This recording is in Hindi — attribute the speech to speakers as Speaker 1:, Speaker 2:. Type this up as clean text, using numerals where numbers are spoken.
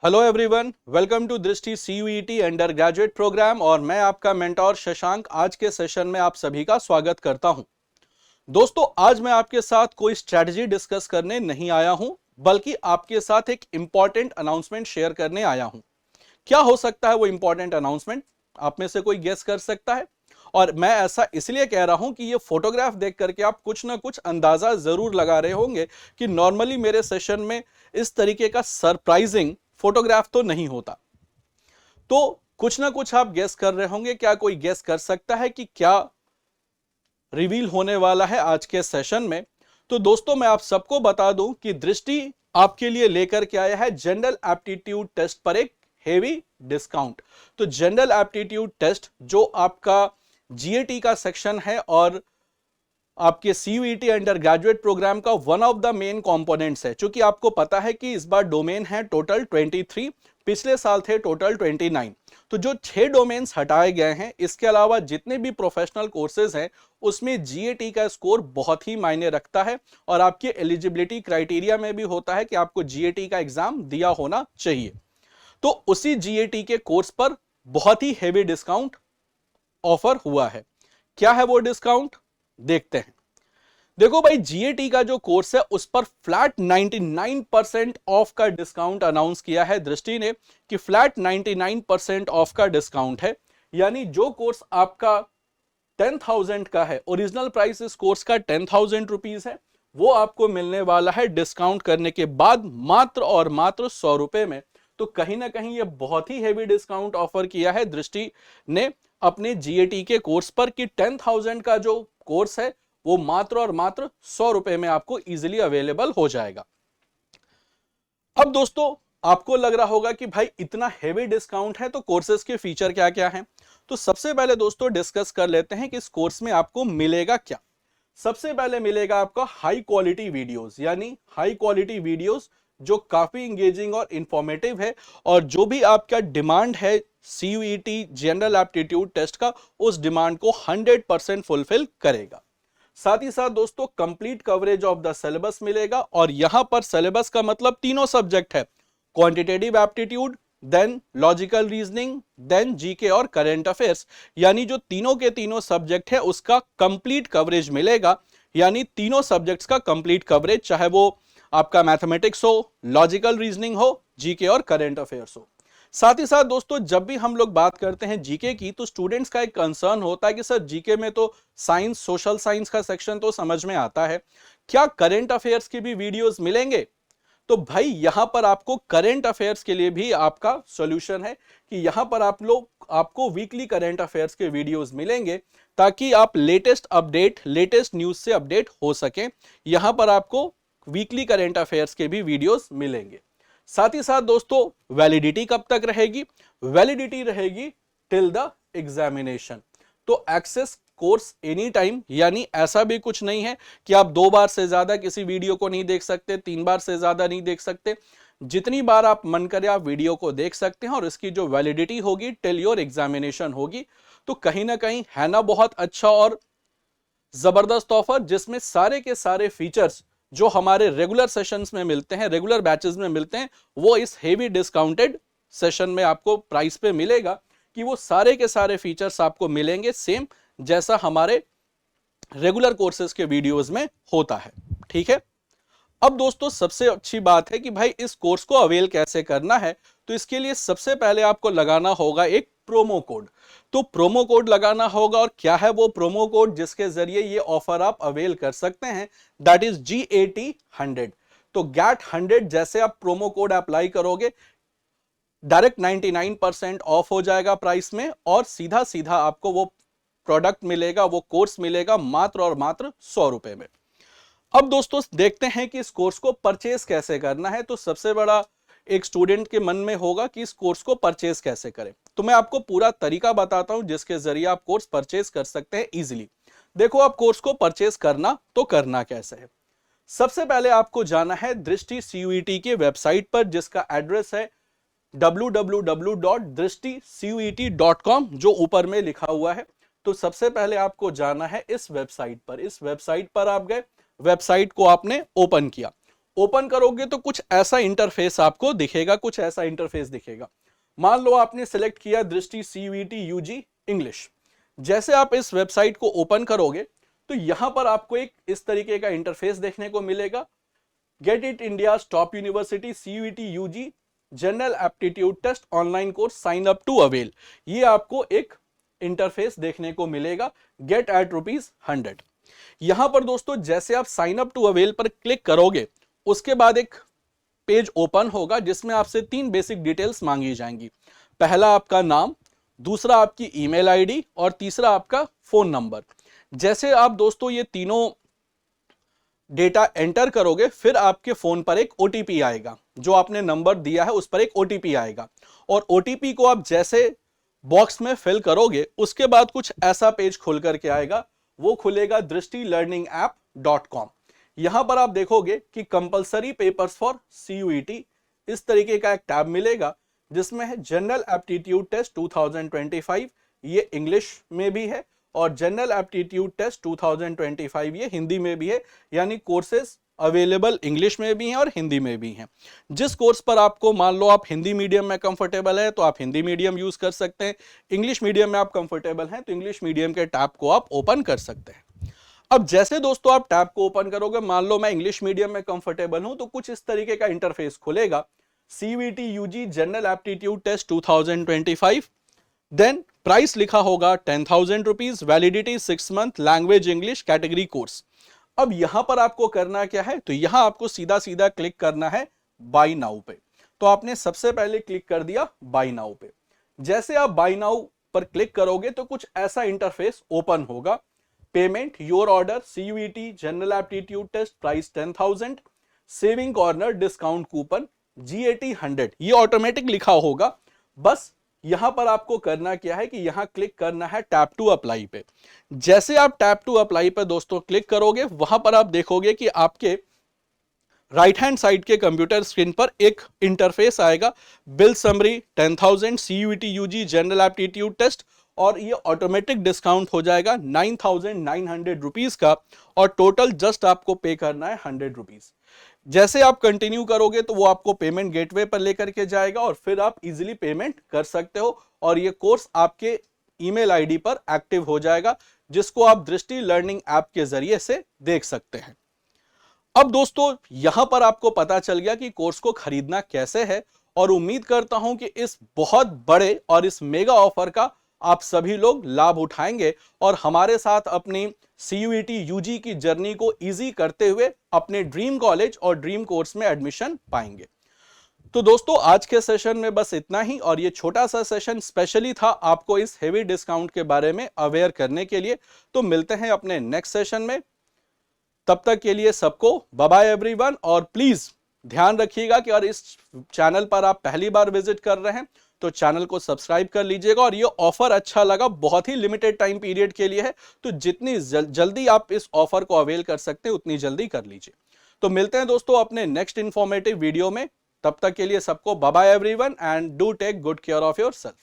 Speaker 1: हेलो एवरीवन, वेलकम टू दृष्टि सीयूईटी अंडर ग्रेजुएट प्रोग्राम और मैं आपका मेंटोर शशांक आज के सेशन में आप सभी का स्वागत करता हूं। दोस्तों, आज मैं आपके साथ कोई स्ट्रेटजी डिस्कस करने नहीं आया हूं, बल्कि आपके साथ एक इंपॉर्टेंट अनाउंसमेंट शेयर करने आया हूं। क्या हो सकता है वो इंपॉर्टेंट अनाउंसमेंट? आप में से कोई गेस कर सकता है? और मैं ऐसा इसलिए कह रहा हूं कि ये फोटोग्राफ देख करके आप कुछ ना कुछ अंदाजा जरूर लगा रहे होंगे कि नॉर्मली मेरे सेशन में इस तरीके का सरप्राइजिंग फोटोग्राफ तो नहीं होता। तो कुछ ना कुछ आप गेस कर रहे होंगे। क्या कोई गेस कर सकता है कि क्या रिवील होने वाला है आज के सेशन में? तो दोस्तों, मैं आप सबको बता दूं कि दृष्टि आपके लिए लेकर के आया है जनरल एप्टीट्यूड टेस्ट पर एक हेवी डिस्काउंट। तो जनरल एप्टीट्यूड टेस्ट जो आपका जीएटी का सेक्शन है और आपके सीयूईटी अंडर ग्रेजुएट प्रोग्राम का one of the main components है। क्योंकि आपको पता है कि इस बार डोमेन है टोटल 23, पिछले साल थे टोटल 29। तो जो 6 डोमेन्स हटाए गए हैं, इसके अलावा जितने भी प्रोफेशनल कोर्सेज हैं उसमें जीएटी का स्कोर बहुत ही मायने रखता है और आपके एलिजिबिलिटी क्राइटेरिया में भी होता है कि आपको जीएटी का एग्जाम दिया होना चाहिए। तो उसी जीएटी के कोर्स पर बहुत ही हेवी डिस्काउंट ऑफर हुआ है। क्या है वो डिस्काउंट, देखते हैं। देखो भाई, जीएटी का जो कोर्स है उस पर फ्लैट 99% ऑफ का डिस्काउंट अनाउंस किया है दृष्टि ने कि फ्लैट 99% ऑफ का डिस्काउंट है। यानी जो कोर्स आपका 10,000 का है, ओरिजिनल प्राइस इस कोर्स का 10,000 रुपीज है, वो आपको मिलने वाला है डिस्काउंट करने के बाद मात्र और मात्र 100 रुपए में। तो कहीं ना कहीं ये बहुत ही हेवी डिस्काउंट ऑफर किया है दृष्टि ने अपने जीएटी के कोर्स पर कि 10,000 का जो कोर्स है वो मात्र और मात्र 100 रुपए में आपको इजीली अवेलेबल हो जाएगा। अब दोस्तों, आपको लग रहा होगा कि भाई इतना हेवी डिस्काउंट है तो कोर्सेज के फीचर क्या क्या हैं। तो सबसे पहले दोस्तों डिस्कस कर लेते हैं कि इस कोर्स में आपको मिलेगा क्या। सबसे पहले मिलेगा आपका हाई क्वालिटी वीडियोस, यानी हाई क्वालिटी वीडियोस जो काफी इंगेजिंग और इंफॉर्मेटिव है और जो भी आपका डिमांड है सीयूईटी जनरल एप्टीट्यूड टेस्ट का, उस डिमांड को 100% फुलफिल करेगा। साथ ही साथ दोस्तों complete coverage of the syllabus मिलेगा और यहां पर सिलेबस का मतलब तीनों सब्जेक्ट है, quantitative aptitude, then logical reasoning, then GK और करंट अफेयर्स। यानी जो तीनों के तीनों सब्जेक्ट है उसका कंप्लीट कवरेज मिलेगा। यानी तीनों सब्जेक्ट्स का कंप्लीट कवरेज, चाहे वो आपका मैथमेटिक्स हो, लॉजिकल रीजनिंग हो, जीके और करंट अफेयर्स हो। साथ ही साथ दोस्तों जब भी हम लोग बात करते हैं जीके की तो स्टूडेंट्स का एक कंसर्न होता है कि सर जीके में तो साइंस, सोशल साइंस का सेक्शन तो समझ में आता है, क्या करंट अफेयर्स की भी वीडियोस मिलेंगे? तो भाई यहां पर आपको करंट अफेयर्स के लिए भी आपका सॉल्यूशन है कि यहां पर आपको वीकली करंट अफेयर्स के वीडियोस मिलेंगे ताकि आप लेटेस्ट अपडेट, लेटेस्ट न्यूज से अपडेट हो सकें। यहां पर आपको वीकली करंट अफेयर्स के भी वीडियोस मिलेंगे। साथ ही साथ दोस्तों वैलिडिटी कब तक रहेगी? वैलिडिटी रहेगी टिल द एग्जामिनेशन। तो एक्सेस कोर्स एनी टाइम, यानी ऐसा भी कुछ नहीं है कि आप 2 बार से ज्यादा किसी वीडियो को नहीं देख सकते, 3 बार से ज्यादा नहीं देख सकते। जितनी बार आप मन करे आप वीडियो को देख सकते हैं और इसकी जो वैलिडिटी होगी टिल योर एग्जामिनेशन होगी। तो कहीं ना कहीं है ना बहुत अच्छा और जबरदस्त ऑफर, जिसमें सारे के सारे फीचर्स जो हमारे रेगुलर सेशंस में मिलते हैं, रेगुलर बैचेस में मिलते हैं, वो इस हेवी डिस्काउंटेड सेशन में आपको प्राइस पे मिलेगा कि वो सारे के सारे फीचर्स आपको मिलेंगे सेम जैसा हमारे रेगुलर कोर्सेज के वीडियोस में होता है। ठीक है। अब दोस्तों सबसे अच्छी बात है कि भाई इस कोर्स को अवेल कैसे करना है। तो इसके लिए सबसे पहले आपको लगाना होगा एक प्रोमो कोड। तो प्रोमो कोड लगाना होगा और क्या है वो प्रोमो कोड जिसके जरिए ये ऑफर आप अवेल कर सकते हैं, दैट इज GAT100। तो गेट 100 जैसे आप प्रोमो कोड अप्लाई करोगे डायरेक्ट 99% ऑफ हो जाएगा प्राइस में और सीधा सीधा आपको वो प्रोडक्ट मिलेगा, वो कोर्स मिलेगा मात्र और मात्र 100 रुपए में। अब दोस्तों देखते हैं कि इस कोर्स को परचेज कैसे करना है। तो सबसे बड़ा एक स्टूडेंट के मन में होगा कि इस कोर्स को परचेज कैसे करें। तो मैं आपको पूरा तरीका बताता हूं जिसके जरिए आप कोर्स परचेज कर सकते हैं इजीली। देखो, आप कोर्स को परचेज करना तो करना कैसे है। सबसे पहले आपको जाना है दृष्टि सीयूईटी के वेबसाइट पर, जिसका एड्रेस है www.drishticuet.com, जो ऊपर में लिखा हुआ है। तो सबसे पहले आपको जाना है इस वेबसाइट पर। इस वेबसाइट पर आप गए, वेबसाइट को आपने ओपन किया। ओपन करोगे तो कुछ ऐसा इंटरफेस आपको दिखेगा, कुछ ऐसा इंटरफेस दिखेगा। मान लो आपने सेलेक्ट किया दृष्टि CUET UG इंग्लिश। जैसे आप इस वेबसाइट को ओपन करोगे तो यहां पर आपको एक इस तरीके का इंटरफेस देखने को मिलेगा। Get it India top university CUET UG general aptitude test online course sign up to avail, ये आपको एक इंटरफेस देखने को मिलेगा। Get at ₹100। यहां पर दोस्तों जैसे आप साइन अप टू अवेल पर क्लिक करोगे उसके बाद एक पेज ओपन होगा जिसमें आपसे 3 बेसिक डिटेल्स मांगी जाएंगी। पहला आपका नाम, दूसरा आपकी ईमेल आईडी और तीसरा आपका फोन नंबर। जैसे आप दोस्तों ये तीनों डेटा एंटर करोगे फिर आपके फोन पर एक OTP आएगा, जो आपने नंबर दिया है उस पर एक OTP आएगा और OTP को आप जैसे बॉक्स में फिल करोगे उसके बाद कुछ ऐसा पेज खुल करके आएगा, वो खुलेगा drishtilearningapp.com। यहां पर आप देखोगे कि कंपलसरी पेपर्स फॉर CUET इस तरीके का एक टैब मिलेगा जिसमें है जनरल एप्टीट्यूड टेस्ट 2025, ये इंग्लिश में भी है, और जनरल एप्टीट्यूड टेस्ट 2025 ये हिंदी में भी है, यानी कोर्सेज अवेलेबल इंग्लिश में भी हैं और हिंदी में भी हैं। जिस कोर्स पर आपको, मान लो आप हिंदी मीडियम में कंफर्टेबल है तो आप हिंदी मीडियम यूज कर सकते हैं, इंग्लिश मीडियम में आप कंफर्टेबल हैं तो इंग्लिश मीडियम के टैब को आप ओपन कर सकते हैं। अब जैसे दोस्तों आप टैब को ओपन करोगे, मान लो मैं इंग्लिश मीडियम में कंफर्टेबल हूं तो कुछ इस तरीके का इंटरफेस खुलेगा। CUET UG general aptitude test 2025, then price लिखा होगा 10,000 rupees, validity 6 month, language English, category course. अब यहां पर आपको करना क्या है, तो यहां आपको सीधा सीधा क्लिक करना है बाय नाउ पे। तो आपने सबसे पहले क्लिक कर दिया बाय नाउ पे। जैसे आप बाय नाउ पर क्लिक करोगे तो कुछ ऐसा इंटरफेस ओपन होगा। Payment, your order, CUET general aptitude test, price 10,000, saving corner, discount coupon, GAT 100, ये ऑटोमेटिक लिखा होगा। बस यहां पर आपको करना क्या है कि यहां क्लिक करना है टैप टू अप्लाई पे। जैसे आप टैप टू अप्लाई पे दोस्तों क्लिक करोगे वहां पर आप देखोगे कि आपके राइट हैंड साइड के कंप्यूटर स्क्रीन पर एक इंटरफेस आएगा, bill summary 10,000, CUET UG general aptitude test, और ये ऑटोमेटिक डिस्काउंट हो जाएगा 9,900 रुपीज का, और टोटल जस्ट आपको पे करना है 100 रुपीज। जैसे आप कंटिन्यू करोगे तो वो आपको पेमेंट गेटवे पर लेकर के जाएगा और फिर आप इजीली पेमेंट कर सकते हो, और ये कोर्स आपके ईमेल आईडी पर एक्टिव हो जाएगा जिसको आप दृष्टि लर्निंग ऐप के जरिए से देख सकते हैं। अब दोस्तों यहां पर आपको पता चल गया कि कोर्स को खरीदना कैसे है, और उम्मीद करता हूं कि इस बहुत बड़े और इस मेगा ऑफर का आप सभी लोग लाभ उठाएंगे और हमारे साथ अपनी CUET UG की जर्नी को इजी करते हुए अपने ड्रीम कॉलेज और ड्रीम कोर्स में एडमिशन पाएंगे। तो दोस्तों आज के सेशन में बस इतना ही, और ये छोटा सा सेशन स्पेशली था आपको इस हेवी डिस्काउंट के बारे में अवेयर करने के लिए। तो मिलते हैं अपने नेक्स्ट सेशन में, तब तक के लिए सबको बाय बाय एवरीवन। और प्लीज ध्यान रखिएगा कि अगर इस चैनल पर आप पहली बार विजिट कर रहे हैं तो चैनल को सब्सक्राइब कर लीजिएगा, और ये ऑफर अच्छा लगा, बहुत ही लिमिटेड टाइम पीरियड के लिए है, तो जितनी जल्दी आप इस ऑफर को अवेल कर सकते हैं उतनी जल्दी कर लीजिए। तो मिलते हैं दोस्तों अपने नेक्स्ट इंफॉर्मेटिव वीडियो में, तब तक के लिए सबको bye bye everyone and do take good care of yourself.